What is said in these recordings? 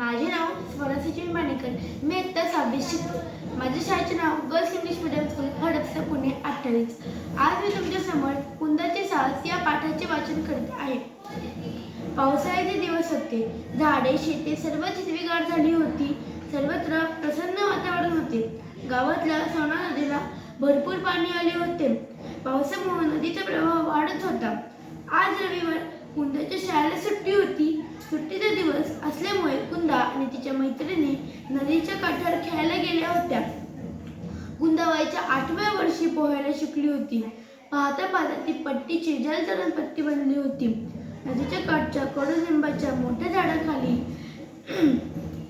माझे नाव स्वरा सचिन मानेकर. मी इयत्ता 6वी शिकतो. माझ्या शाळेचे नाव girls English medium school Hadapsar Pune 28. आज मी तुमच्या समोर कुंदाचे साहस या पाठाचे वाचन करत आहे. पावसाळ्याचे दिवस होते. झाडे शेते सर्वच हिरवीगार झाली होती. सर्वत्र प्रसन्न वातावरण होते. गावातल्या सोना नदीला भरपूर पाणी आले होते. पावसामुळे नदीचा प्रवाह वाढत होता. आज रविवार कुंदाच्या शाळेला सुट्टी होती. सुट्टीचा दिवस असल्यामुळे कुंदा आणि तिच्या मैत्रिणी नदीच्या काठावर खेळायला गेल्या होत्या. कुंदा वयाच्या 8व्या वर्षी पोहायला शिकली होती. पाहता पाहता ती पट्टीची जलतरण पट्टी बनली होती. नदीच्या काठच्या कडुलिंबाच्या मोठ्या झाडाखाली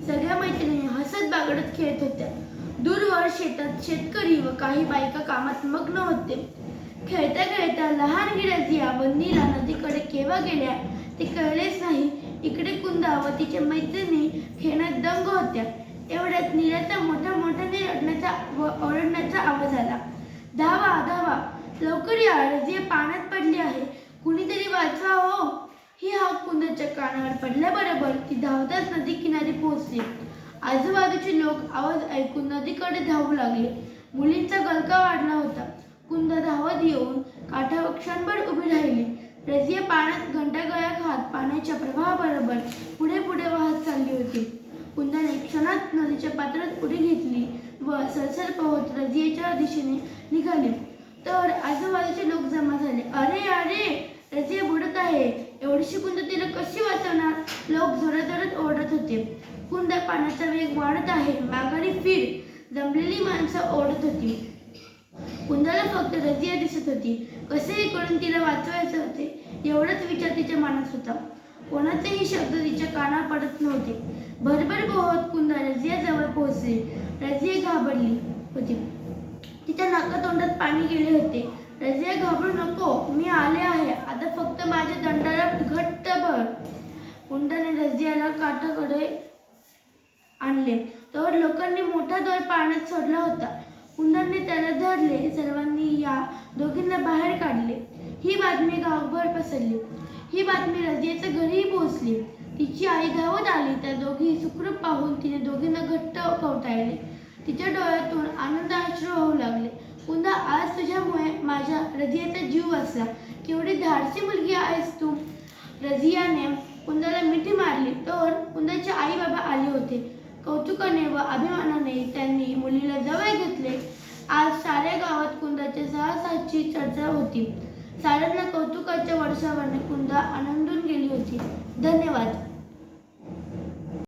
सगळ्या मैत्रिणी हसत बागडत खेळत होत्या. दूरवर शेतात शेतकरी व काही बायका कामात मग्न होते. खेळता खेळता लहान गिरजिया व नीला नदीकडे केव्हा गेल्या ते कळलेच नाही. इकडे कुंदा व तिच्या मैत्रिणी खेळण्यात दंग होत्या. एवढ्यात नीलाचा मोठ्याने रडण्याचा व ओरडण्याचा आवाज आला. धावा धावा, लवकर या, रजिया पाण्यात पडली आहे, कुणीतरी वाचवा हो. ही हाक कुंदाच्या कानावर पडल्याबरोबर ती धावताच नदी किनारी पोहोचली. आजूबाजूचे लोक आवाज ऐकून नदीकडे धावू लागले. मुलींचा गलका वाढला होता. कुंदा धावत येऊन काठावर क्षणभर उभी राहिली. रजिया पाण्यात घंटागळ्या खात पाण्याच्या प्रवाहाबरोबर पुढे पुढे वाहत चालली होती. कुंदाने क्षणात नदीच्या पात्रात उडी घेतली व सरसर पोहत रजियाच्या दिशेने निघाली. तर आजूबाजूचे लोक जमा झाले. अरे अरे, रजिया बुडत आहे. एवढीशी कुंदा तिला कशी वाचवणार? लोक जोरात ओरडत होते. कुंदा, पाण्याचा वेग वाढत आहे, माघारी फिर. जमलेली माणसं ओरडत होती. कुंदाला फक्त रजिया दिसत होती. कसेही करून तिला वाचवायचे होते एवढाच विचार तिच्या मनात होता. कोणाचेही शब्द तिच्या कानावर पडत नव्हते. भरभर पोहत कुंदा रजियाजवळ पोहोचली. रजिया घाबरली होती. तिच्या नाकातोंडात पाणी गेले होते. रजिया, घाबरू नको, मी आले आहे. आता फक्त माझ्या दंडाला घट्ट भर. कुंदाने रजियाला काठाकडे आणले. तर लोकांनी मोठा दोर पाण्यात सोडला होता. कुंदाने त्याला धरले. सर्वांनी या दोघींना बाहेर काढले. ही बातमी गावभर पसरली. ही बातमी रजियाच्या घरीही पोहोचली. तिची आई धावत आली. त्या दोघी सुखरूप पाहून तिने दोघींना घट्ट कवटाळले. तिच्या डोळ्यातून आनंदाश्रू वाहू लागले. कुंदा, आज तुझ्यामुळे माझ्या रजियाचा जीव वाचला. केवढी धाडसी मुलगी आहेस तू. रजियाने कुंदाला मिठी मारली. तर कुंदाचे आई बाबा आले होते. कौतुकाने व अभिमानाने त्यांनी मुलीला जवळ घेतले. आज साऱ्या गावात कुंदाच्या साहसाची चर्चा होती. साऱ्यांना कौतुकाच्या वर्षावाने कुंदा आनंदून गेली होती. धन्यवाद.